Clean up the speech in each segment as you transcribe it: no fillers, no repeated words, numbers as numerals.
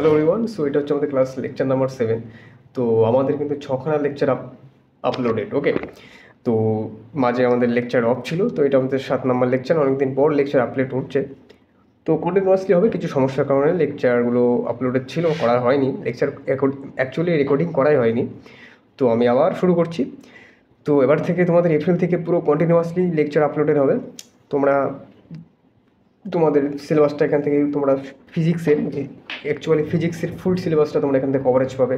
Hello everyone, so এটা হচ্ছে আমাদের ক্লাস লেকচার নাম্বার 7। তো আমাদের কিন্তু ছখানা লেকচার আপলোডেড। ওকে, তো মাঝে আমাদের লেকচার অফ ছিল, তো এটা আমাদের 7 নম্বর লেকচার। অনেকদিন পর লেকচার আপলোড হচ্ছে, তো কন্টিনিউয়াসলি হবে। কিছু সমস্যার কারণে লেকচারগুলো আপলোডেড ছিল, করা হয়নি। লেকচার অ্যাকচুয়ালি রেকর্ডিং করাই হয়নি, তো আমি আবার শুরু করছি। তো এবার থেকে তোমাদের এপ্রিল থেকে পুরো কন্টিনিউয়াসলি লেকচার আপলোডেড হবে। তোমরা তোমাদের সিলেবাসটা এখান থেকে তোমরা ফিজিক্সের অ্যাকচুয়ালি ফিজিক্সের ফুল সিলেবাসটা তোমরা এখান থেকে কভারেজ পাবে।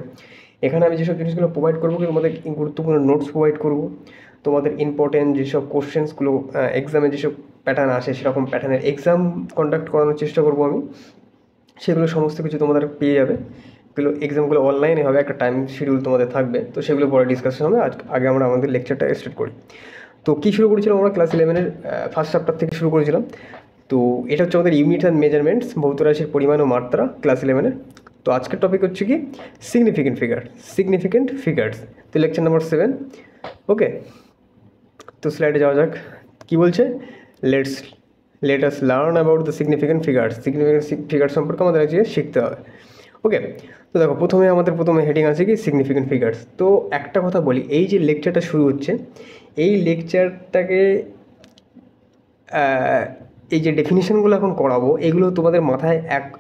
এখানে আমি যেসব জিনিসগুলো প্রোভাইড করবো, তোমাদের গুরুত্বপূর্ণ নোটস প্রোভাইড করবো। তোমাদের ইম্পর্টেন্ট যেসব কোশ্চেন্সগুলো এক্সামে যেসব প্যাটার্ন আসে, সেরকম প্যাটার্নের এক্সাম কন্ডাক্ট করানোর চেষ্টা করবো আমি। সেগুলো সমস্ত কিছু তোমাদের পেয়ে যাবে। এগুলো এক্সামগুলো অনলাইনে হবে, একটা টাইম শিডিউল তোমাদের থাকবে, তো সেগুলো পরে ডিসকাশন হবে। আগে আমরা আমাদের লেকচারটা স্টার্ট করি। তো কী শুরু করেছিলাম আমরা? ক্লাস 11-এর ফার্স্ট চ্যাপ্টার থেকে শুরু করেছিলাম। তো এটা হচ্ছে আমাদের ইউনিট অ্যান্ড মেজারমেন্টস, ভৌত রাশির পরিমাণ ও মাত্রা, ক্লাস 11-এর। তো আজকের টপিক হচ্ছে কি সিগনিফিকেন্ট ফিগার্স। তো লেকচার নাম্বার 7। ওকে, তো স্লাইডে যাওয়া যাক। কি বলছে? Let us learn about the significant figure সম্পর্কে আমাদের আজকে শিখতে হবে। ওকে, তো দেখো প্রথমে হেডিং আছে কি সিগনিফিকেন্ট ফিগার্স। তো একটা কথা বলি, এই যে লেকচারটা শুরু হচ্ছে, এই লেকচারটাকে এই যে ডেফিনিশনগুলো এখন করাবো, এগুলো তোমাদের মাথায়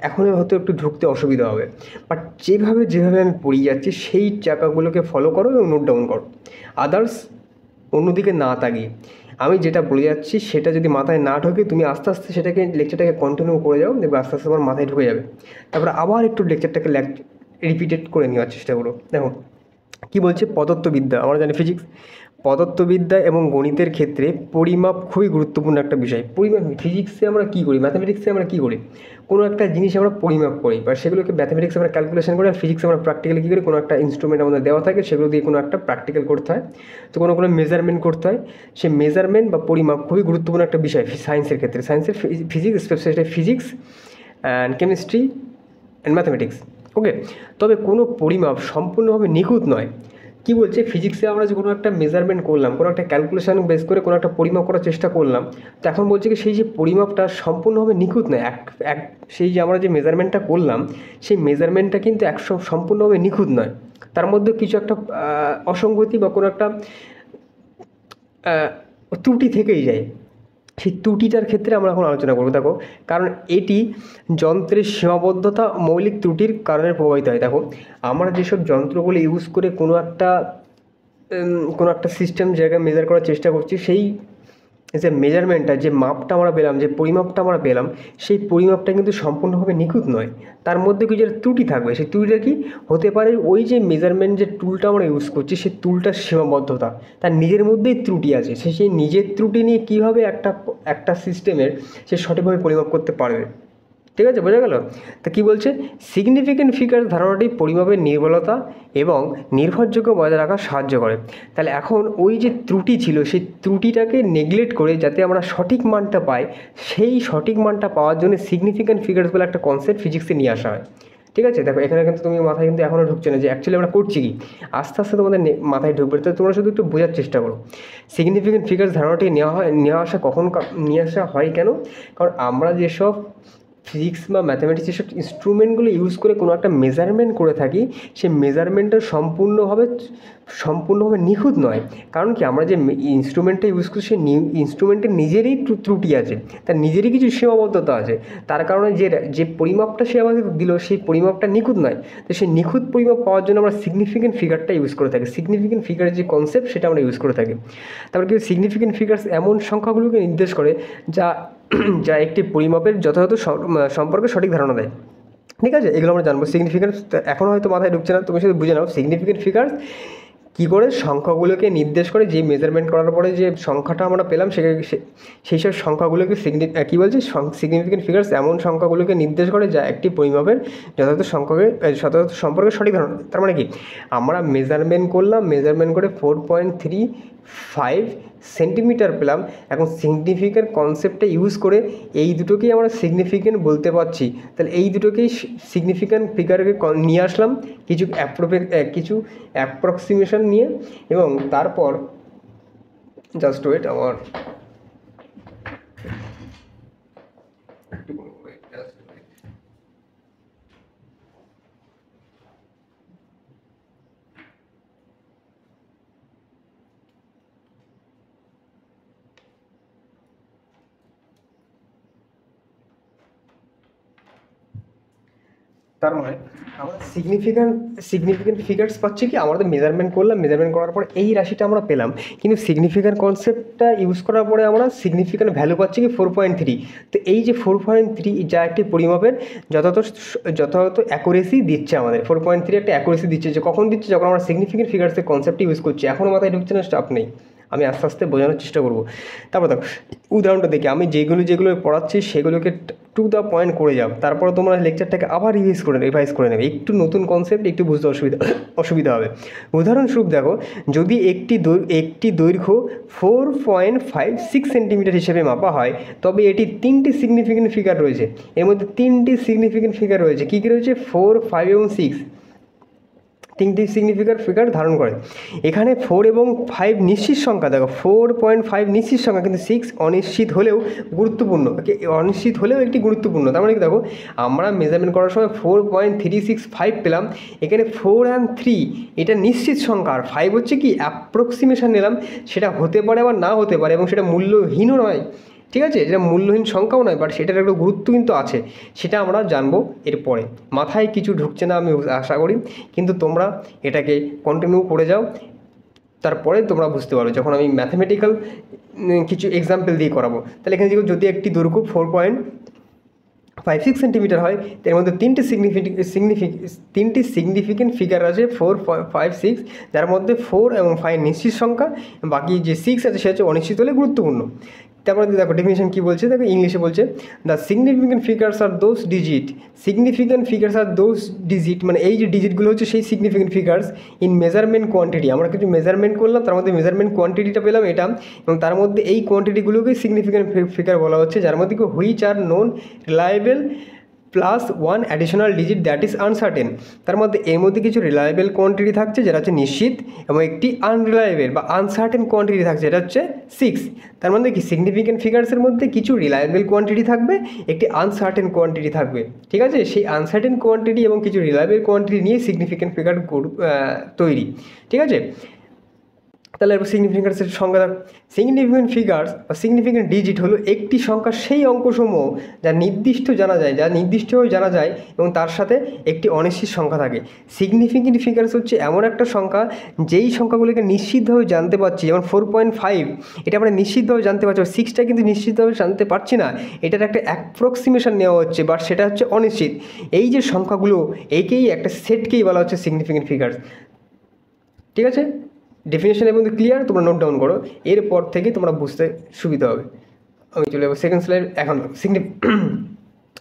এখনই হয়তো একটু ঢুকতে অসুবিধা হবে, বাট যেভাবে আমি পড়িয়ে যাচ্ছি সেই জায়গাগুলোকে ফলো করো এবং নোট ডাউন করো। আদার্স অন্যদিকে না তাকিয়ে আমি যেটা বলে যাচ্ছি সেটা যদি মাথায় না ঢোকে, তুমি আস্তে আস্তে লেকচারটাকে কন্টিনিউ করে যাও, দেখবে আস্তে আস্তে তোমার মাথায় ঢুকে যাবে। তারপরে আবার একটু লেকচারটাকে রিপিটেড করে নেওয়ার চেষ্টা করো। দেখো কী বলছে, পদার্থবিদ্যা, আমরা জানি ফিজিক্স, পদার্থবিদ্যা এবং গণিতের ক্ষেত্রে পরিমাপ খুবই গুরুত্বপূর্ণ একটা বিষয়। পরিমাপ ফিজিক্সে আমরা কী করি, ম্যাথামেটিক্সে আমরা কী করি, কোনো একটা জিনিস আমরা পরিমাপ করি, বা সেগুলোকে ম্যাথামেটিক্সে আমরা ক্যালকুলেশন করি, আর ফিজিক্সে আমরা প্র্যাকটিক্যালি কী করি, কোনো একটা ইনস্ট্রুমেন্ট আমাদের দেওয়া থাকে, সেগুলো দিয়ে কোনো একটা প্র্যাকটিক্যাল করতে হয়, তো কোনো মেজারমেন্ট করতে হয়। সেই মেজারমেন্ট বা পরিমাপ খুবই গুরুত্বপূর্ণ একটা বিষয় সায়েন্সের ক্ষেত্রে। Physics, specially physics and chemistry and mathematics. Okay, তবে কোনো পরিমাপ সম্পূর্ণভাবে নিখুঁত নয়। কী বলছে, ফিজিক্সে আমরা যে কোনো একটা মেজারমেন্ট করলাম, কোনো একটা ক্যালকুলেশন বেস করে কোনো একটা পরিমাপ করার চেষ্টা করলাম, তো এখন বলছে কি সেই যে পরিমাপটা সম্পূর্ণভাবে নিখুঁত নয়। সেই যে আমরা যে মেজারমেন্টটা করলাম, সেই মেজারমেন্টটা কিন্তু সম্পূর্ণভাবে নিখুঁত নয়। তার মধ্যে কিছু একটা অসঙ্গতি বা কোনো একটা ত্রুটি থেকেই যায়। সেই ত্রুটিটার ক্ষেত্রে আমরা এখন আলোচনা করবো। দেখো, কারণ এটি যন্ত্রের সীমাবদ্ধতা, মৌলিক ত্রুটির কারণে প্রভাবিত হয়। দেখো, আমরা যেসব যন্ত্রগুলো ইউজ করে কোনো একটা সিস্টেম জায়গায় মেজার করার চেষ্টা করছি, সেই যে মেজারমেন্টটা, যে মাপটা আমরা পেলাম, যে পরিমাপটা আমরা পেলাম, সেই পরিমাপটা কিন্তু সম্পূর্ণভাবে নিখুঁত নয়। তার মধ্যে কিছু একটা ত্রুটি থাকবে। সেই ত্রুটিটা কি হতে পারে? ওই যে মেজারমেন্ট যে টুলটা আমরা ইউজ করছি, সেই টুলটার সীমাবদ্ধতা, তার নিজের মধ্যেই ত্রুটি আছে। সেই নিজের ত্রুটি নিয়ে কীভাবে একটা সিস্টেমের সে সঠিকভাবে পরিমাপ করতে পারবে। ঠিক আছে, বোঝা গেল? তা কী বলছে, সিগনিফিকেন্ট ফিগার ধারণাটি পরিমাপের নির্ভুলতা এবং নির্ভরযোগ্য বজায় রাখা সাহায্য করে। তাহলে এখন ওই যে ত্রুটি ছিল, সেই ত্রুটিটাকে নেগলেক্ট করে যাতে আমরা সঠিক মানটা পাই, সেই সঠিক মানটা পাওয়ার জন্য সিগনিফিকেন্ট ফিগার্স বলে একটা কনসেপ্ট ফিজিক্সে নিয়ে আসা হয়। ঠিক আছে, দেখো এখানে কিন্তু তুমি মাথায় কিন্তু এখনও ঢুকছে না যে অ্যাকচুয়ালি আমরা করছি কি। আস্তে আস্তে তোমাদের মাথায় ঢুকবে, তো তোমরা শুধু একটু বোঝার চেষ্টা করো। সিগনিফিকেন্ট ফিগার্স ধারণাটি নিয়ে আসা হয় কেন? কারণ আমরা যেসব ফিজিক্স বা ম্যাথামেটিক্স যেসব ইনস্ট্রুমেন্টগুলো ইউজ করে কোনো একটা মেজারমেন্ট করে থাকি, সেই মেজারমেন্টটা সম্পূর্ণভাবে নিখুঁত নয়। কারণ কি, আমরা যে ইনস্ট্রুমেন্টটা ইউজ করি, সেই ইনস্ট্রুমেন্টের নিজেরই ত্রুটি আছে, তার নিজেরই কিছু সীমাবদ্ধতা আছে। তার কারণে যে পরিমাপটা সে আমাদের দিল, সেই পরিমাপটা নিখুঁত নয়। তো সেই নিখুঁত পরিমাপ পাওয়ার জন্য আমরা সিগনিফিকেন্ট ফিগারটা ইউজ করে থাকি। সিগনিফিকেন্ট ফিগারের যে কনসেপ্ট, সেটা আমরা ইউজ করে থাকি। তারপর কি, সিগনিফিকেন্ট ফিগার্স এমন সংখ্যাগুলোকে নির্দেশ করে যা একটি পরিমাপের যথাযথ সম্পর্কে সঠিক ধারণা দেয়। ঠিক আছে, এগুলো আমরা জানবো। সিগনিফিকেন্স এখন হয়তো মাথায় ঢুকছে না, তুমি শুধু বুঝে নাও সিগনিফিকেন্ট ফিগার্স কী করে সংখ্যাগুলোকে নির্দেশ করে। যে মেজারমেন্ট করার পরে যে সংখ্যাটা আমরা পেলাম, সেই সব সংখ্যাগুলোকে কী বলছে, সিগনিফিকেন্ট ফিগার্স এমন সংখ্যাগুলোকে নির্দেশ করে যা একটি পরিমাপের যথাযথ সম্পর্কে সঠিক ধারণা। তার মানে কি, আমরা মেজারমেন্ট করলাম, মেজারমেন্ট করে 4.35 সেন্টিমিটার পেলাম। এখন সিগনিফিকেন্ট কনসেপ্টটা ইউজ করে এই দুটোকেই আমরা সিগনিফিকেন্ট বলতে পারছি। তাহলে এই দুটোকেই সিগনিফিকেন্ট ফিগারকে নিয়ে আসলাম কিছু অ্যাপ্রক্সিমেশন নিয়ে, এবং তারপর জাস্ট ওয়েট, আমার তার মানে আমরা সিগনিফিক্যান্ট ফিগার্স পাচ্ছি কি, আমরা তো মেজারমেন্ট করলাম, মেজারমেন্ট করার পরে এই রাশিটা আমরা পেলাম, কিন্তু সিগনিফিক্যান্ট কনসেপ্টটা ইউজ করার পরে আমরা সিগনিফিক্যান্ট ভ্যালু পাচ্ছি কি 4.3। তো এই যে 4.3 যা একটি পরিমাপের যথাযথ অ্যাকুরেসি দিচ্ছে, আমাদের 4.3 একটা অ্যাকুরেসি দিচ্ছে। যে কখন দিচ্ছে, যখন আমরা সিগনিফিক্যান্ট ফিগার্সের কনসেপ্ট ইউজ করছি। এখনও মাথায় ঢুকছে না, স্টাফ নেই, আমি আস্তে আস্তে বোঝানোর চেষ্টা করব। তারপর দেখো উদাহরণটা দেখি, আমি যেগুলো পড়াচ্ছি সেগুলোকে টু দ্য পয়েন্ট করে যাও, তারপরে তোমরা লেকচারটাকে আবার রিভাইজ করে নেবে। একটু নতুন কনসেপ্ট একটু বুঝতে অসুবিধা হবে। উদাহরণস্বরূপ দেখো, যদি একটি দৈর্ঘ্য 4.56 সেন্টিমিটার হিসেবে মাপা হয়, তবে এটি 3টি সিগনিফিক্যান্ট ফিগার রয়েছে। এর মধ্যে 3টি সিগনিফিক্যান্ট ফিগার রয়েছে। কী কী রয়েছে? 4, 5 এবং 6, 3টি সিগনিফিক্যান্ট ফিগার ধারণ করে। এখানে 4 এবং 5 নিশ্চিত সংখ্যা, দেখো 4.5 নিশ্চিত সংখ্যা, কিন্তু 6 অনিশ্চিত হলেও গুরুত্বপূর্ণ, অনিশ্চিত হলেও একটি গুরুত্বপূর্ণ। তার মানে কি, দেখো আমরা মেজারমেন্ট করার সময় 4.365 পেলাম, এখানে 4 and 3 এটা নিশ্চিত সংখ্যা, আর 5 হচ্ছে কি অ্যাপ্রক্সিমেশন নিলাম, সেটা হতে পারে আবার না হতে পারে, এবং সেটা মূল্যহীনও নয়, ঠিক আছে, যেটা মূল্যহীন সংখ্যাও নয়, বাট সেটার একটা গুরুত্ব কিন্তু আছে, সেটা আমরা জানবো এরপরে। মাথায় কিছু ঢুকছে না আমি আশা করি, কিন্তু তোমরা এটাকে কন্টিনিউ করে যাও, তারপরে তোমরা বুঝতে পারবে যখন আমি ম্যাথমেটিক্যাল কিছু এক্সাম্পল দিয়ে করাবো। তাহলে এখানে যদি একটি দৈর্ঘ্য 4.56 সেন্টিমিটার হয়, এর মধ্যে তিনটি সিগনিফিক্যান্ট ফিগার আছে 4, 5, 6, যার মধ্যে 4 এবং 5 নিশ্চিত সংখ্যা, বাকি যে 6 আছে সে হচ্ছে অনিশ্চিত হলে গুরুত্বপূর্ণ। তারপরে দেখো ডেফিনেশন কী বলছে, দেখো ইংলিশে বলছে, the significant figures are those digit, significant figures are those digit, মানে এই যে ডিজিটগুলো হচ্ছে সেই significant figures in measurement quantity. আমরা কিছু মেজারমেন্ট করলাম, তার মধ্যে মেজারমেন্ট কোয়ান্টিটিটা পেলাম এটা, এবং তার মধ্যে এই কোয়ান্টিটিগুলোকে সিগনিফিক্যান্ট ফিগার বলা হচ্ছে, যার মধ্যে which are known reliable plus 1 additional digit that is uncertain. তার মধ্যে এর মধ্যে কিছু রিলায়েবল কোয়ান্টিটি থাকছে যেটা হচ্ছে নিশ্চিত, এবং একটি আনরিলায়েবল বা আনসার্টেন কোয়ান্টিটি থাকছে যেটা হচ্ছে 6। তার মধ্যে কি সিগনিফিক্যান্ট ফিগার্সের মধ্যে কিছু রিলায়েবল কোয়ান্টিটি থাকবে, একটি আনসার্টেন কোয়ান্টিটি থাকবে, ঠিক আছে। সেই আনসার্টেন কোয়ান্টিটি এবং কিছু রিলায়েবল কোয়ান্টিটি নিয়ে সিগনিফিক্যান্ট ফিগার তৈরি, ঠিক আছে। তাহলে সিগনিফিক্যান্সের সংখ্যা, সিগনিফিক্যান্ট ফিগার্স বা সিগনিফিক্যান্ট ডিজিট হলো একটি সংখ্যার সেই অঙ্কসমূহ যা নির্দিষ্টভাবে জানা যায় এবং তার সাথে একটি অনিশ্চিত সংখ্যা থাকে। সিগনিফিক্যান্ট ফিগার্স হচ্ছে এমন একটা সংখ্যা যেই সংখ্যাগুলিকে নিশ্চিতভাবে জানতে পারছি, যেমন 4.5 এটা আমরা নিশ্চিতভাবে জানতে পারছি, 6টা কিন্তু নিশ্চিতভাবে জানতে পারছি না, এটার একটা অ্যাপ্রক্সিমেশন নেওয়া হচ্ছে, বাট সেটা হচ্ছে অনিশ্চিত। এই যে সংখ্যাগুলো একেই একটা সেটকেই বলা হচ্ছে সিগনিফিক্যান্ট ফিগার্স, ঠিক আছে। ডেফিনেশন এবং ক্লিয়ার, তোমরা নোট ডাউন করো, এরপর থেকে তোমরা বুঝতে সুবিধা হবে। আমি চলে যাবো সেকেন্ড স্লাইড। এখন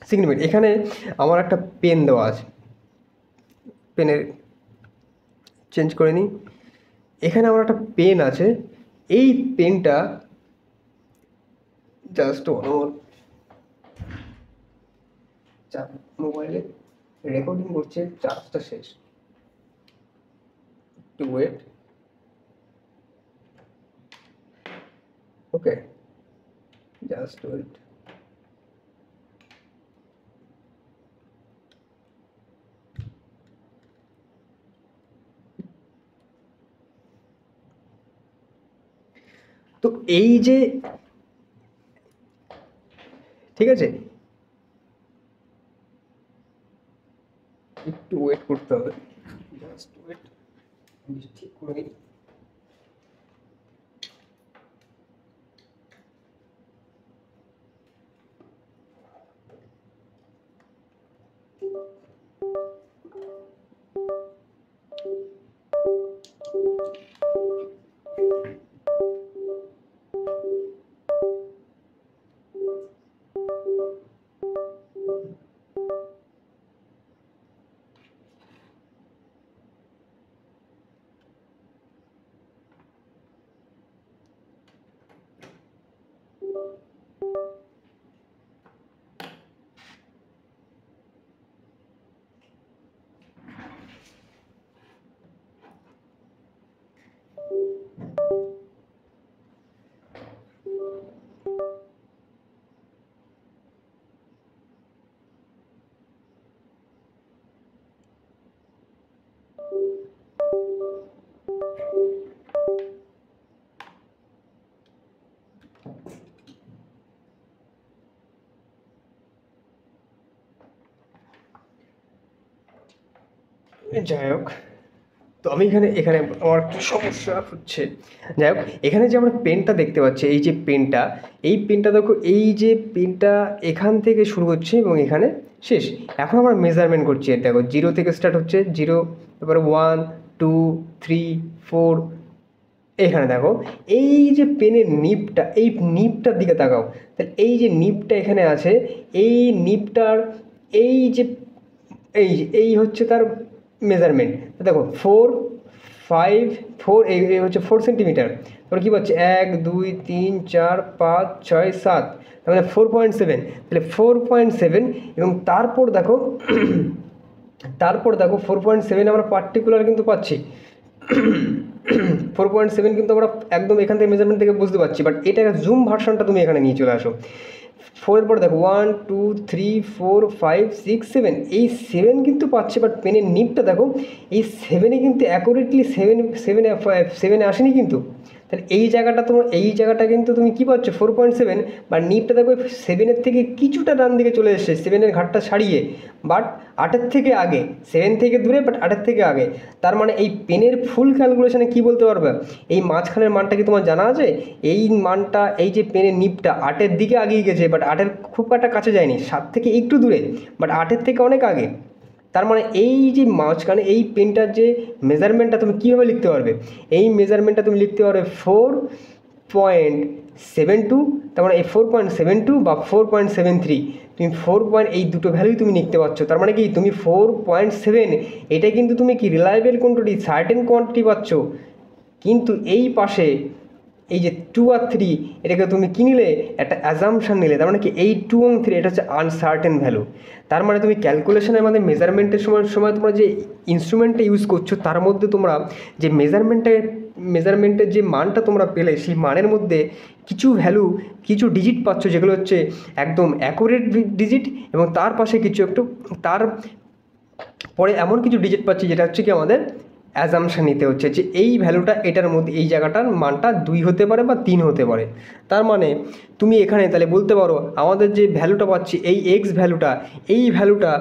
সিগনিফিক্যান্ট, এখানে আমার একটা পেন দেওয়া আছে, পেনের চেঞ্জ করে নিই। এখানে আমার একটা পেন আছে, এই পেনটা জাস্ট মোবাইলে রেকর্ডিং করছে, চার্জটা শেষ, একটু ওয়েট। Okay, just wait. তো এই যে, ঠিক আছে, একটু ওয়েট করতে হবে, জাস্ট ওয়েট, ঠিক করে নিই। যাই হোক, তো আমি এখানে এখানে আমার একটু সমস্যা হচ্ছে। যাই হোক, এখানে যে আমরা পেনটা দেখতে পাচ্ছি, এই যে পেনটা, এই পেনটা দেখো, এই যে পেনটা এখান থেকে শুরু হচ্ছে এবং এখানে শেষ। এখন আমরা মেজারমেন্ট করছি, এর দেখো জিরো থেকে স্টার্ট হচ্ছে, জিরো, তারপরে 1 2 3 4। এখানে দেখো এই যে পেনের নিবটা, এই নিবটার দিকে তাকাও, তাহলে এই যে নিবটা এখানে আছে, এই নিবটার এই যে এই হচ্ছে তার মেজারমেন্ট। দেখো 4 5 4, এই হচ্ছে 4 সেন্টিমিটার। তারপরে কী পাচ্ছে, 1 2 3 4 5 6 7, তার মানে 4.7। তাহলে 4.7, এবং তারপর দেখো তারপর দেখো 4.7 আমরা পার্টিকুলার কিন্তু পাচ্ছি। 4.7 কিন্তু আমরা একদম এখান থেকে মেজারমেন্ট থেকে বুঝতে পারছি, বাট এটা জুম ভার্সনটা তুমি এখানে নিয়ে চলে আসো। 4 পর দেখো 1 2 3 4 5 6 7, এই 7 কিন্তু পাচ্ছে, বাট পেনের নিবটা দেখো এই 7-এ কিন্তু অ্যাকুরেটলি 7 আসেনি কিন্তু। তাহলে এই জায়গাটা কিন্তু তুমি কী পাচ্ছ, 4.7, বা নিবটা দেখো 7-এর থেকে কিছুটা ডান দিকে চলে এসছে, 7-এর ঘাটটা ছাড়িয়ে, বাট 8-এর থেকে আগে, 7 থেকে দূরে বাট 8-এর থেকে আগে। তার মানে এই পেনের ফুল ক্যালকুলেশনে কী বলতে পারবে, এই মাঝখানের মানটা কি তোমার জানা আছে? এই মানটা, এই যে পেনের নিবটা 8-এর দিকে আগিয়ে গেছে, বাট 8-এর খুব একটা কাছে যায়নি, 7 থেকে একটু দূরে, বাট 8-এর থেকে অনেক আগে। তার মানে এই যে মাঝখানে এই পেনটার যে মেজারমেন্টটা তুমি কীভাবে লিখতে পারবে, এই মেজারমেন্টটা তুমি লিখতে পারবে 4.72। তার মানে এই 4.72 বা 4.73, তুমি এই দুটো ভ্যালুই তুমি লিখতে পারছো। তার মানে কি তুমি 4.7, এটা কিন্তু তুমি কি রিলায়েবল কোয়ান্টিটি, সার্টেন কোয়ান্টিটি পাচ্ছ। কিন্তু এই পাশে এই যে 2 আর 3, এটাকে তুমি কী নিলে, একটা অ্যাজাম্পশান নিলে। তার মানে কি এই 2 এবং 3 এটা হচ্ছে আনসার্টেন ভ্যালু। তার মানে তুমি ক্যালকুলেশনের মধ্যে মেজারমেন্টের সময় তোমরা যে ইনস্ট্রুমেন্টটা ইউজ করছো, তার মধ্যে তোমরা যে মেজারমেন্টের যে মানটা তোমরা পেলে, সেই মানের মধ্যে কিছু ভ্যালু, কিছু ডিজিট পাচ্ছ, যেগুলো হচ্ছে একদম অ্যাকুরেট ডিজিট, এবং তার পাশে কিছু একটু, তার পরে এমন কিছু ডিজিট পাচ্ছি যেটা হচ্ছে কি আমাদের অ্যাজাম্পশান নিতে হচ্ছে যে এই ভ্যালুটা এটার মধ্যে, এই জায়গাটার মানটা 2 হতে পারে বা 3 হতে পারে। তার মানে তুমি এখানে তাহলে বলতে পারো আমাদের যে ভ্যালুটা পাচ্ছি, এই এক্স ভ্যালুটা, এই ভ্যালুটা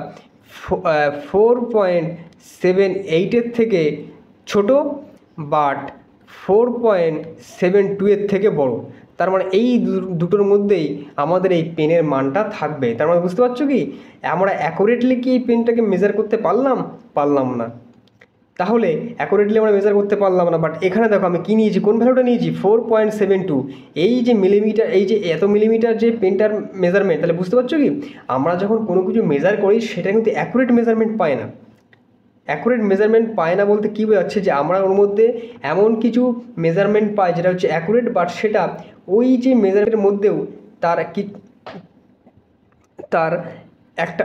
4.78-এর থেকে ছোটো, বাট 4.72-এর থেকে বড়। তার মানে এই দুটোর মধ্যেই আমাদের এই পেনের মানটা থাকবে। তার মানে বুঝতে পারছো কি, আমরা অ্যাকুরেটলি কি এই পেনটাকে মেজার করতে পারলাম না। তাহলে অ্যাকুরেটলি আমরা মেজার করতে পারলাম না, বাট এখানে দেখো আমি কী নিয়েছি, কোন ভ্যালুটা নিয়েছি, 4.72। এই যে মিলিমিটার, এই যে এত মিলিমিটার যে পেনটার মেজারমেন্ট, তাহলে বুঝতে পারছো কি, আমরা যখন কোনো কিছু মেজার করি সেটা কিন্তু অ্যাকুরেট মেজারমেন্ট পায় না। অ্যাকুরেট মেজারমেন্ট পায় না বলতে কী বোঝাচ্ছে, যে আমরা ওর মধ্যে এমন কিছু মেজারমেন্ট পাই যেটা হচ্ছে অ্যাকুরেট, বাট সেটা ওই যে মেজারমেন্টের মধ্যেও তার একটা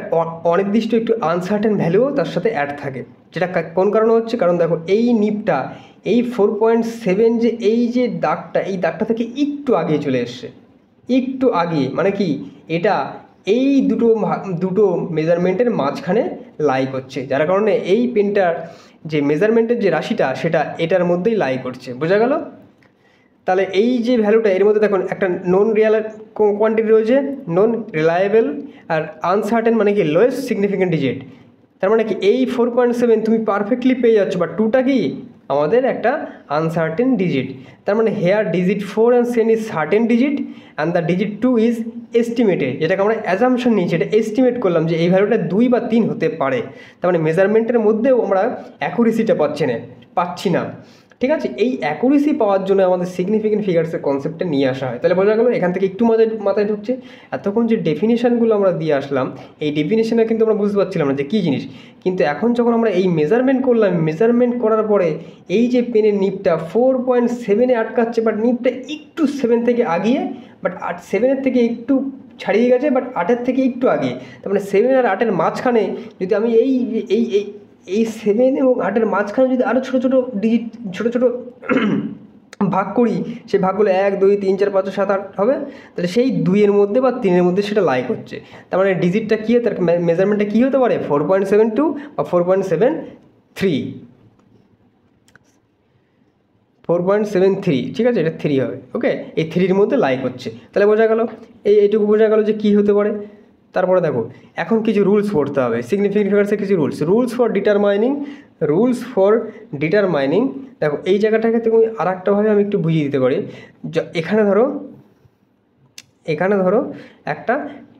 অনির্দিষ্ট একটু আনসার্টেন ভ্যালুও তার সাথে অ্যাড থাকে। যেটা কোন কারণে হচ্ছে, কারণ দেখো এই নিবটা, এই 4.7 যে এই যে দাগটা, এই দাগটা থেকে একটু আগিয়ে চলে এসছে, একটু আগিয়ে, মানে কি এটা এই দুটো মেজারমেন্টের মাঝখানে লাই করছে, যার কারণে এই পেনটার যে মেজারমেন্টের যে রাশিটা, সেটা এটার মধ্যেই লাই করছে। বোঝা গেল? তাহলে এই যে ভ্যালুটা, এর মধ্যে দেখুন একটা নন রিয়েল কোয়ান্টিটি রয়েছে, নন রিলায়েবল, আর আনসার্টেন মানে কি লোয়েস্ট সিগনিফিকেন্ট ডিজিট। তার মানে কি এই 4.7 তুমি পারফেক্টলি পেয়ে যাচ্ছ, বা 2টা কি আমাদের একটা আনসার্টেন ডিজিট। তার মানে here digit 4 and 7 is certain digit, and the digit 2 is estimated. যেটাকে আমরা অ্যাজাম্পশন নিয়েছি, এটা এস্টিমেট করলাম যে এই ভ্যালুটা 2 বা 3 হতে পারে। তার মানে মেজারমেন্টের মধ্যেও আমরা অ্যাকুরেসিটা পাচ্ছি না। ঠিক আছে, এই অ্যাকুরেসি পাওয়ার জন্য আমাদের সিগনিফিকেন্ট ফিগার্সের কনসেপ্টটা নিয়ে আসা হয়। তাহলে বোঝা গেল, এখান থেকে একটু মাথায় ঢুকছে। এতক্ষণ যে ডেফিনেশনগুলো আমরা দিয়ে আসলাম, এই ডেফিনেশনে কিন্তু আমরা বুঝতে পারছিলাম না যে কী জিনিস, কিন্তু এখন যখন আমরা এই মেজারমেন্ট করলাম, মেজারমেন্ট করার পরে এই যে পেনের নিবটা 4.7-এ আটকাচ্ছে, বাট নিবটা একটু 7 থেকে আগিয়ে, বাট 7-এর থেকে একটু ছাড়িয়ে গেছে, বাট 8-এর থেকে একটু আগিয়ে। তার মানে 7 আর 8-এর মাঝখানে যদি আমি এই 7 এবং 8-এর মাঝখানে যদি আরও ছোটো ছোটো ভাগ করি, সেই ভাগগুলো 1 2 3 4 5 6 7 8 হবে, তাহলে সেই 2-এর মধ্যে বা 3-এর মধ্যে সেটা লাই করছে। তার মানে ডিজিটটা কী, তার মেজারমেন্টটা কী হতে পারে, 4.72 বা 4.73, 4.73, ঠিক আছে, এটা 3 হবে। ওকে, এই 3-র মধ্যে লাই করছে। তাহলে বোঝা গেল, এইটুকু বোঝা গেল যে কী হতে পারে। তারপরে দেখো এখন কিছু রুলস পড়তে হবে, সিগনিফিকেন্ট ফিগার্সের কিছু রুলস ফর ডিটারমাইনিং। দেখো এই জায়গাটাকে তুমি আর একটাভাবে আমি একটু বুঝিয়ে দিতে পারি। এখানে ধরো একটা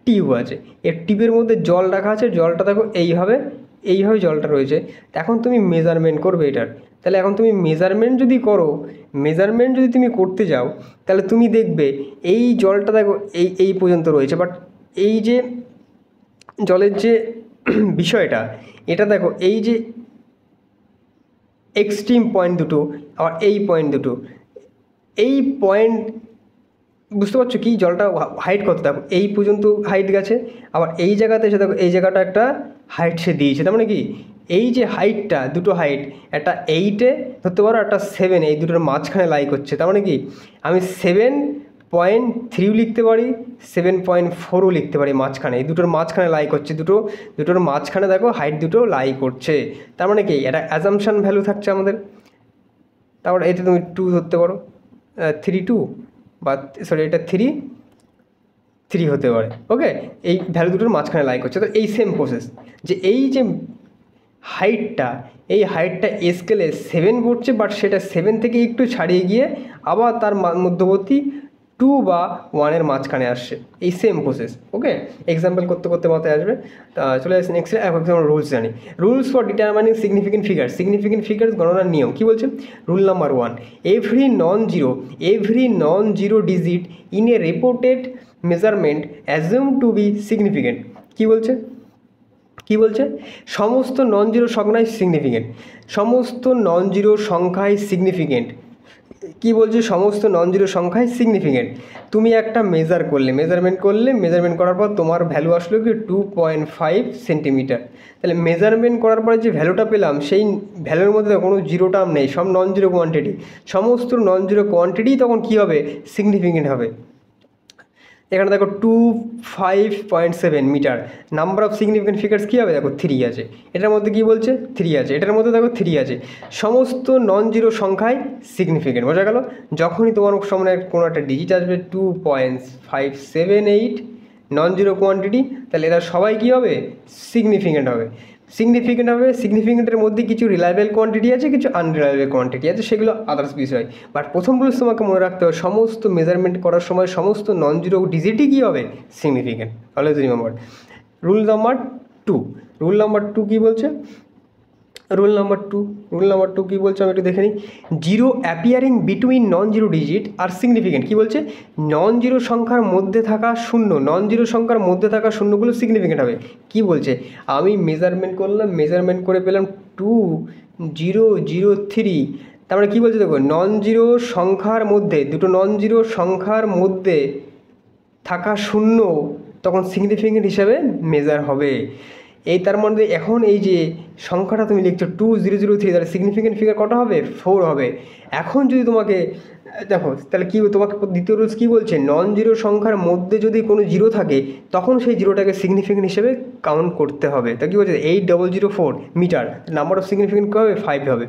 টিউব আছে, এই টিউবের মধ্যে জল রাখা আছে, জলটা দেখো এইভাবে জলটা রয়েছে। এখন তুমি মেজারমেন্ট করবে এটার, তাহলে এখন তুমি মেজারমেন্ট যদি তুমি করতে যাও, তাহলে তুমি দেখবে এই জলটা দেখো এই পর্যন্ত রয়েছে, বাট এই যে জলের যে বিষয়টা, এটা দেখো এই যে এক্সট্রিম পয়েন্ট দুটো আবার এই পয়েন্ট দুটো, এই পয়েন্ট বুঝতে পারছো কি জলটা হাইট কত, দেখো এই পর্যন্ত হাইট গেছে, আবার এই জায়গাতে এসে দেখো এই জায়গাটা একটা হাইট সে দিয়েছে। তার মানে কি এই যে হাইটটা, দুটো হাইট, একটা 8-এ ধরতে পারো, একটা 7, এই দুটোর মাঝখানে লাই করছে। তার মানে কি আমি 7.3 লিখতে পারি, 7.4ও লিখতে পারি, মাঝখানে এই দুটোর মাঝখানে লাই করছে, দুটোর মাঝখানে দেখো হাইট দুটো লাই করছে। তার মানে কি এটা অ্যাজাম্পশন ভ্যালু থাকছে আমাদের। তারপরে এতে তুমি 2 ধরতে পারো, 3.2 বা সরি এটা 3 হতে পারে। ওকে, এই ভ্যালু দুটোর মাঝখানে লাই করছে। তো এই সেম প্রসেস, যে এই যে হাইটটা, এই হাইটটা স্কেলে 7 পড়ছে, বাট সেটা 7 থেকে একটু ছাড়িয়ে গিয়ে আবার তার মধ্যবর্তী 2 বা 1-এর মাঝখানে আসছে, এই সেম প্রসেস। ওকে, এক্সাম্পল করতে করতে মাথায় আসবে। চলে আসছে নেক্সট, এখন রুলস জানি। Rules for determining significant figures গণনার নিয়ম কী বলছে? Rule number 1, every non zero digit in a reported measurement assume to be significant. কী বলছে? সমস্ত নন জিরো সংখ্যাই সিগনিফিকেন্ট। কি বলছে? সমস্ত নন জিরো সংখ্যাই সিগনিফিকেন্ট। তুমি একটা মেজারমেন্ট করার পর তোমার ভ্যালু আসলো কি 2.5 সেন্টিমিটার। তাহলে মেজারমেন্ট করার পরে যে ভ্যালুটা পেলাম, সেই ভ্যালুর মধ্যে কোনো জিরো টার্ম নেই, সব নন জিরো কোয়ান্টিটি। সমস্ত নন জিরো কোয়ান্টিটি তখন কী হবে? সিগনিফিকেন্ট হবে। এখানে দেখো 25.7 metre. Number of significant figures কী হবে? দেখো 3 আছে, এটার মধ্যে কী বলছে? 3 আছে, এটার মধ্যে দেখো 3 আছে। সমস্ত নন জিরো সংখ্যায় সিগনিফিকেন্ট। বোঝা গেল? যখনই তোমার সামনে কোনো একটা ডিজিট আসবে 2.578 নন জিরো কোয়ান্টিটি, তাহলে এরা সবাই কী হবে? সিগনিফিকেন্ট হবে। সিগনিফিকেন্টের মধ্যে কিছু রিলায়েবল কোয়ান্টিটি আছে, কিছু আনরিলায়েবল কোয়ান্টিটি আছে, সেগুলো আদার্স বিষয়। বাট প্রথম রুলস তোমাকে মনে রাখতে হবে, সমস্ত মেজারমেন্ট করার সময় সমস্ত নন জিরো ডিজিটই কী হবে? Significant. Always remember. Rule number 2 কী বলছে? রুল নাম্বার টু কী বলছে আমি একটু দেখে নিই। Zero appearing between non zero digit আর সিগনিফিকেন্ট। কী বলছে? নন জিরো সংখ্যার মধ্যে থাকা শূন্যগুলো সিগনিফিকেন্ট হবে। কি বলছে? আমি মেজারমেন্ট করে পেলাম 2003। তার মানে কী বলছে দেখো, নন জিরো সংখ্যার মধ্যে, দুটো নন জিরো সংখ্যার মধ্যে থাকা শূন্য তখন সিগনিফিকেন্ট হিসাবে মেজার হবে। তার মধ্যে এখন এই যে সংখ্যাটা তুমি লিখছো 2003, তাহলে সিগনিফিকেন্ট ফিগার কটা হবে? 4 হবে। এখন যদি তোমাকে দেখো, তাহলে কি তোমাকে দ্বিতীয় রুলস কী বলছে? নন জিরো সংখ্যার মধ্যে যদি কোনো জিরো থাকে, তখন সেই জিরোটাকে সিগনিফিকেন্ট হিসেবে কাউন্ট করতে হবে। তা কী বলছে? 8004 মিটার। নাম্বার অফ সিগনিফিকেন্ট কী হবে? 5 হবে।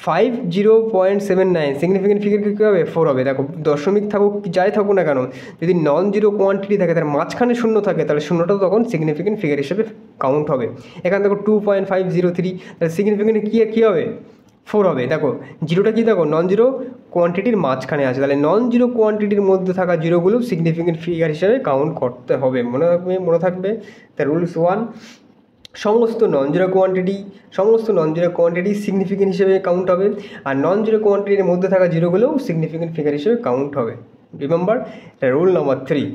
50.79 সিগনিফিকেন্ট ফিগার কী হবে? 4 হবে। দেখো দশমিক থাকুক যাই থাকুক না কেন, যদি নন জিরো কোয়ান্টিটি থাকে, তার মাঝখানে শূন্য থাকে, তাহলে শূন্যটাও তখন সিগনিফিকেন্ট ফিগার হিসেবে কাউন্ট হবে। এখানে দেখো 2.503, তাহলে সিগনিফিকেন্ট কী হবে? 4 হবে। দেখো জিরোটা কি, দেখো নন জিরো কোয়ান্টিটির মাঝখানে আছে, তাহলে নন জিরো কোয়ান্টিটির মধ্যে থাকা জিরোগুলো সিগনিফিকেন্ট ফিগার হিসেবে কাউন্ট করতে হবে। মনে থাকবে। তা রুলস 1, সমস্ত নন জিরো কোয়ান্টিটি সিগনিফিকেন্ট হিসেবে কাউন্ট হবে, আর নন জিরো কোয়ান্টিটির মধ্যে থাকা জিরোগুলোও সিগনিফিকেন্ট ফিগার হিসেবে কাউন্ট হবে। Remember rule number 3,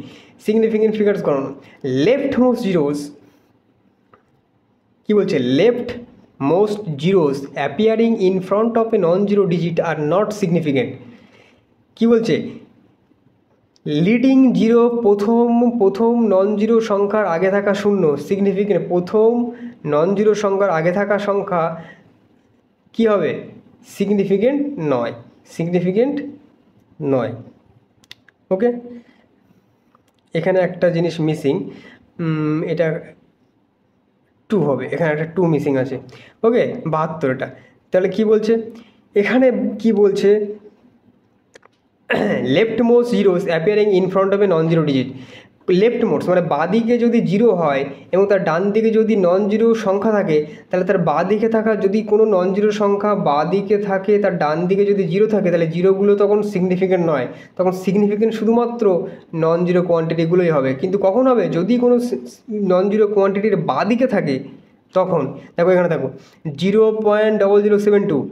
significant figures গণনা। Left most zeros appearing in front of a non zero digit are not significant. কী বলছে? লিডিং জিরো, প্রথম নন জিরো সংখ্যার আগে থাকা শূন্য সিগনিফিকেন্ট। প্রথম নন জিরো সংখ্যার আগে থাকা সংখ্যা কী হবে? সিগনিফিকেন্ট নয়। ওকে, এখানে একটা জিনিস মিসিং, এটা 2 হবে, এখানে একটা 2 মিসিং আছে। ওকে, 72টা। তাহলে কি বলছে এখানে? কি বলছে? Left most zeros appearing in front of a non zero digit. Left most মানে বাঁ দিকে যদি জিরো হয় এবং তার ডান দিকে যদি নন জিরো সংখ্যা থাকে, তাহলে তার বাঁ দিকে থাকা যদি কোনো নন জিরো সংখ্যা বাঁ দিকে থাকে, তার ডান দিকে যদি জিরো থাকে, তাহলে জিরোগুলো তখন সিগনিফিকেন্ট নয়, তখন সিগনিফিকেন্ট শুধুমাত্র নন জিরো কোয়ান্টিটিগুলোই হবে। কিন্তু কখন হবে? যদি কোনো নন জিরো কোয়ান্টিটির বাঁ দিকে থাকে তখন। দেখো এখানে দেখো 0.0072,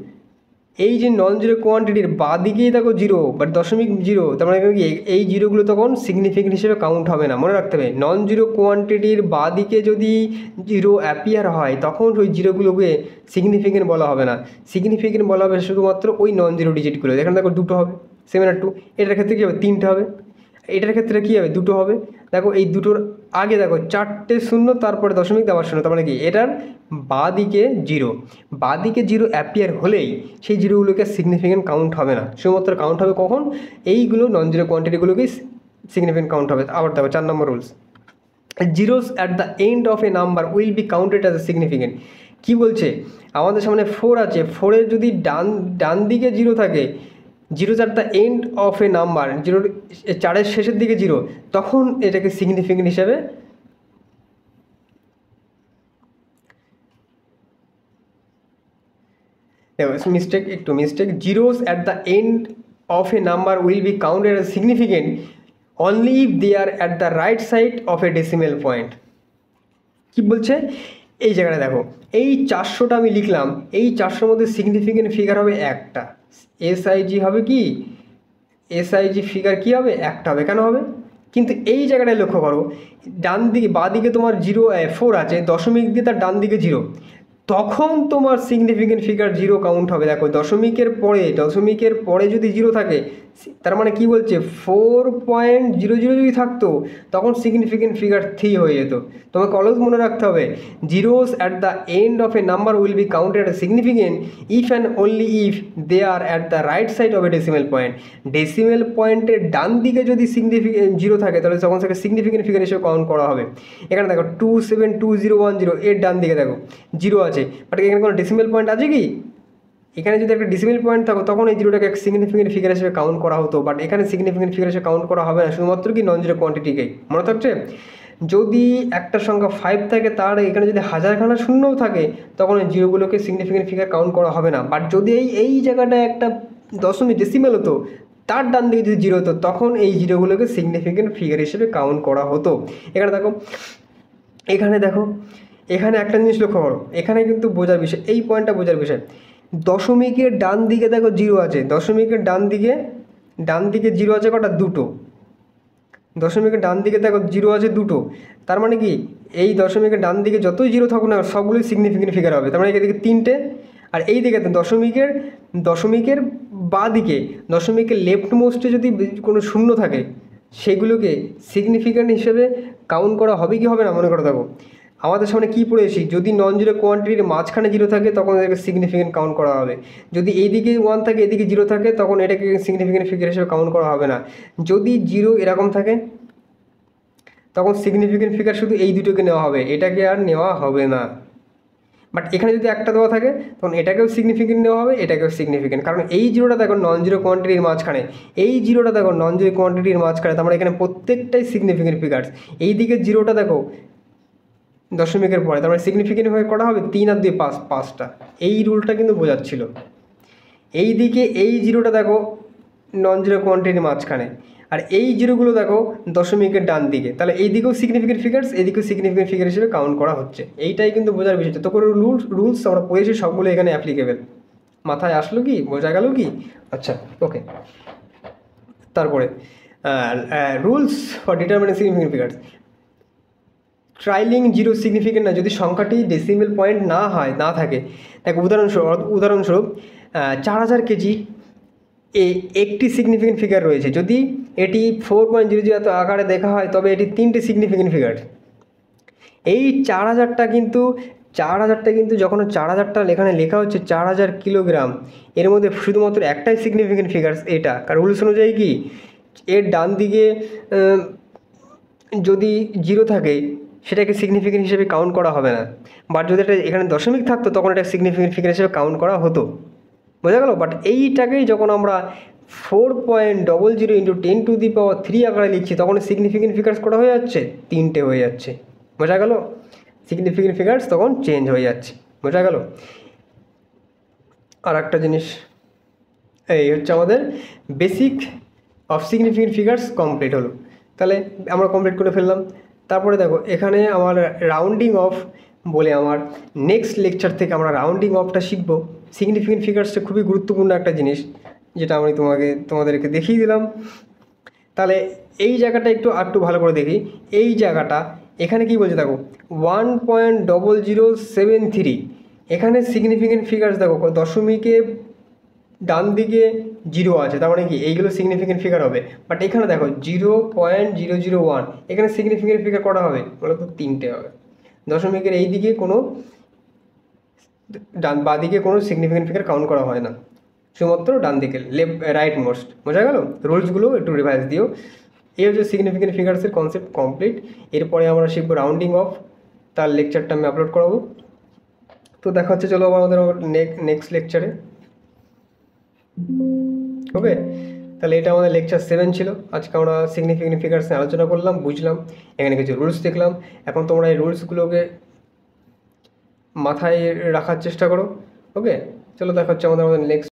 এই যে নন জিরো কোয়ান্টিটির বাঁ দিকেই দেখো জিরো বাট দশমিক জিরো, তার মানে কি এই জিরোগুলো তখন সিগনিফিকেন্ট হিসেবে কাউন্ট হবে না। মনে রাখতে হবে, নন জিরো কোয়ান্টিটির বাঁ দিকে যদি জিরো অ্যাপিয়ার হয় তখন ওই জিরোগুলোকে সিগনিফিকেন্ট বলা হবে না। সিগনিফিকেন্ট বলা হবে শুধুমাত্র ওই নন জিরো ডিজিটগুলো। এখানে দেখো 2 হবে, 7 আর 2। এটার ক্ষেত্রে কী হবে? 3 হবে। এটার ক্ষেত্রে কী হবে? 2 হবে। দেখো এই দুটোর আগে দেখো 4টে শূন্য, তারপরে দশমিক, আবার শূন্য, তার মানে কি এটার বাঁ দিকে জিরো, বাঁ দিকে জিরো অ্যাপিয়ার হলেই সেই জিরোগুলোকে সিগনিফিকেন্ট কাউন্ট হবে না। শুধুমাত্র কাউন্ট হবে কখন? এইগুলো নন জিরো কোয়ান্টিটিগুলোকেই সিগনিফিকেন্ট কাউন্ট হবে। আবার দেখো 4 নম্বর rules, zeros at the end of a number will be counted as a significant. কী বলছে? আমাদের সামনে 4 আছে, 4-এর যদি ডান দিকে জিরো থাকে, zeros at the end of a number, 4-এর শেষের দিকে জিরো, তখন এটাকে সিগনিফিকেন্ট হিসেবে mistake zeros at the end of a number will be counted as significant only if they are at the right side of a decimal point. কী বলছে? এই জায়গাটা দেখো, এই 400টা আমি লিখলাম, এই 400-র মধ্যে সিগনিফিকেন্ট ফিগার হবে একটা, এসআইজি হবে কি? এসআইজি ফিগার কী হবে? একটা হবে। কেন হবে? কিন্তু এই জায়গাটায় লক্ষ্য করো, ডান দিকে বাঁ দিকে তোমার 4 আছে, দশমিক দিয়ে তার ডান দিকে জিরো, তখন তোমার সিগনিফিকেন্ট ফিগার জিরো কাউন্ট হবে। দেখো দশমিকের পরে যদি জিরো থাকে, তার মানে কি বলছে? 4.00 যদি থাকতো তখন সিগনিফিকেন্ট ফিগার 3 হয়ে যেত। তোমাকে অলওয়েজ মনে রাখতে হবে, zeros at the end of a number will be counted as significant if and only if they are at the right side of a decimal point. Decimal পয়েন্টের ডান দিকে যদি সিগনিফিকেন্ট জিরো থাকে, তাহলে তখন সেটা সিগনিফিকেন্ট ফিগার হিসেবে count করা হবে। এখানে দেখো 272010, এর ডান দিকে দেখো জিরো আছে, বাট এখানে কোনো ডেসিমেল পয়েন্ট আছে কি? এখানে যদি একটা ডেসিমেল পয়েন্ট থাকো তখন এই জিরোটাকে এক সিগনিফিকেন্ট ফিগার হিসেবে কাউন্ট করা হতো, বাট এখানে সিগনিফিকেন্ট ফিগার হিসেবে কাউন্ট করা হবে না, শুধুমাত্র কি নন জিরো কোয়ান্টিটিকেই। মনে থাকছে? যদি একটা সংখ্যা 5 থাকে, তার এখানে যদি হাজারখানা শূন্যও থাকে, তখন এই জিরোগুলোকে সিগনিফিকেন্ট ফিগার কাউন্ট করা হবে না। বাট যদি এই জায়গাটায় একটা দশমিক ডেসিমেল হতো, তার ডান দিকে যদি জিরো হতো, তখন এই জিরোগুলোকে সিগনিফিকেন্ট ফিগার হিসেবে কাউন্ট করা হতো। এখানে দেখো এখানে একটা জিনিস লক্ষ্য করো, এখানে কিন্তু বোঝার বিষয়, এই পয়েন্টটা বোঝার বিষয়। দশমিকের ডান দিকে দেখো জিরো আছে, দশমিকের ডান দিকে জিরো আছে কটা? 2। দশমিকের ডান দিকে দেখো জিরো আছে 2, তার মানে কি এই দশমিকের ডান দিকে যতই জিরো থাকুক না সবগুলোই সিগনিফিকেন্ট ফিগার হবে। তার মানে এদিকে 3টে, আর এই দিকে দশমিকের বাঁ দিকে, দশমিকের লেফট মোস্টে যদি কোনো শূন্য থাকে, সেগুলোকে সিগনিফিকেন্ট হিসেবে কাউন্ট করা হবে কি হবে না? মনে করো দেখো আমাদের সামনে কী পড়েছি, যদি নন জিরো কোয়ান্টিটির মাঝখানে জিরো থাকে তখন এটাকে সিগনিফিকেন্ট কাউন্ট করা হবে। যদি এইদিকে 1 থাকে, এদিকে জিরো থাকে, তখন এটাকে সিগনিফিকেন্ট ফিগার হিসেবে কাউন্ট করা হবে না। যদি জিরো এরকম থাকে, তখন সিগনিফিকেন্ট ফিগার শুধু এই দুটোকে নেওয়া হবে, এটাকে আর নেওয়া হবে না। বাট এখানে যদি একটা দেওয়া থাকে, তখন এটাকেও সিগনিফিকেন্ট নেওয়া হবে, এটাকেও সিগনিফিকেন্ট, কারণ এই জিরোটা দেখো নন জিরো কোয়ান্টিটির মাঝখানে, তার মানে এখানে প্রত্যেকটাই সিগনিফিকেন্ট ফিগার্স। এই দিকে জিরোটা দেখো দশমিকের পরে, তার মানে সিগনিফিকেন্ট হয়ে করা হবে 3 আর 2 5টা। এই রুলটা কিন্তু বোঝাচ্ছিল। এই দিকে এই জিরোটা দেখো নন জিরো কোয়ান্টিটির মাঝখানে, আর এই জিরোগুলো দেখো দশমিকের ডান দিকে, তাহলে এই দিকেও সিগনিফিকেন্ট ফিগার্স, এদিকেও সিগনিফিকেন্ট ফিগার হিসেবে কাউন্ট করা হচ্ছে। এইটাই কিন্তু বোঝার বিষয়। যত করে রুলস আমরা পড়েছি সবগুলো এখানে অ্যাপ্লিকেবল। মাথায় আসলো কি? বোঝা গেল কি? আচ্ছা, ওকে। তারপরে rules for determining significant figures. Trailing zero significant না, যদি সংখ্যাটি ডেসিমেল পয়েন্ট না থাকে। দেখ উদাহরণস্বরূপ 4000 কেজি একটি সিগনিফিকেন্ট ফিগার রয়েছে। যদি এটি 4.00 এত আকারে দেখা হয়, তবে এটি 3টে সিগনিফিকেন্ট ফিগার। এই 4000টা কিন্তু যখন 4000টা এখানে লেখা হচ্ছে 4000 কিলোগ্রাম, এর মধ্যে শুধুমাত্র একটাই সিগনিফিকেন্ট ফিগার এটা। কারণ রুলস অনুযায়ী কি, এর ডান দিকে যদি জিরো থাকে, সেটাকে সিগনিফিকেন্ট হিসেবে কাউন্ট করা হবে না। বাট যদি এটা এখানে দশমিক থাকতো, তখন এটা সিগনিফিকেন্ট ফিগার হিসেবে কাউন্ট করা হতো। বোঝা গেল? বাট এইটাকেই যখন আমরা 4.00 ইন্টু 10⁻³ আকারে লিখছি, তখন সিগনিফিকেন্ট ফিগার্স কটা হয়ে যাচ্ছে? 3টে হয়ে যাচ্ছে। বোঝা গেল? সিগনিফিকেন্ট ফিগার্স তখন চেঞ্জ হয়ে যাচ্ছে। বোঝা গেল? আর একটা জিনিস, এই হচ্ছে আমাদের basic of significant figures complete হলো। তাহলে আমরা কমপ্লিট করে ফেললাম। তারপরে দেখো এখানে আমার রাউন্ডিং অফ বলে আমার নেক্সট লেকচার থেকে আমরা রাউন্ডিং অফটা শিখবো। সিগনিফিকেন্ট ফিগার্সটা খুবই গুরুত্বপূর্ণ একটা জিনিস, যেটা আমি তোমাদেরকে দেখিয়ে দিলাম। তাহলে এই জায়গাটা একটু ভালো করে দেখি। এই জায়গাটা এখানে কি বলছে দেখো, 1.0073। এখানে সিগনিফিকেন্ট ফিগার্স দেখো দশমিকে ডান দিকে 0 আছে, তার মানে কি এইগুলো সিগনিফিকেন্ট ফিগার হবে। বাট এখানে দেখো 0.001, এখানে সিগনিফিকেন্ট ফিগার করা হবে মূলত 3টে হবে। দশমিকের এই দিকে কোনো বাদিকে কোনো সিগনিফিকেন্ট ফিগার কাউন্ট করা হয় না, শুধুমাত্র ডান দিকে রাইট মোস্ট। বোঝা গেল? রুলসগুলো একটু রিভাইজ দিও। এই হচ্ছে সিগনিফিকেন্ট ফিগার্সের কনসেপ্ট কমপ্লিট। এরপরে আমরা শিখবো রাউন্ডিং অফ, তার লেকচারটা আমি আপলোড করাবো। তো দেখা হচ্ছে চলো আমাদের নেক্সট লেকচারে। ওকে, তাহলে এটা আমাদের লেকচার 7 ছিল। আজকে আমরা সিগনিফিকেন্ট ফিগার্স নিয়ে আলোচনা করলাম, বুঝলাম, এখানে কিছু রুলস দেখলাম। এখন তোমরা এই রুলসগুলোকে মাথায় রাখার চেষ্টা করো। ওকে, চলো দেখা হচ্ছে আমাদের নেক্সট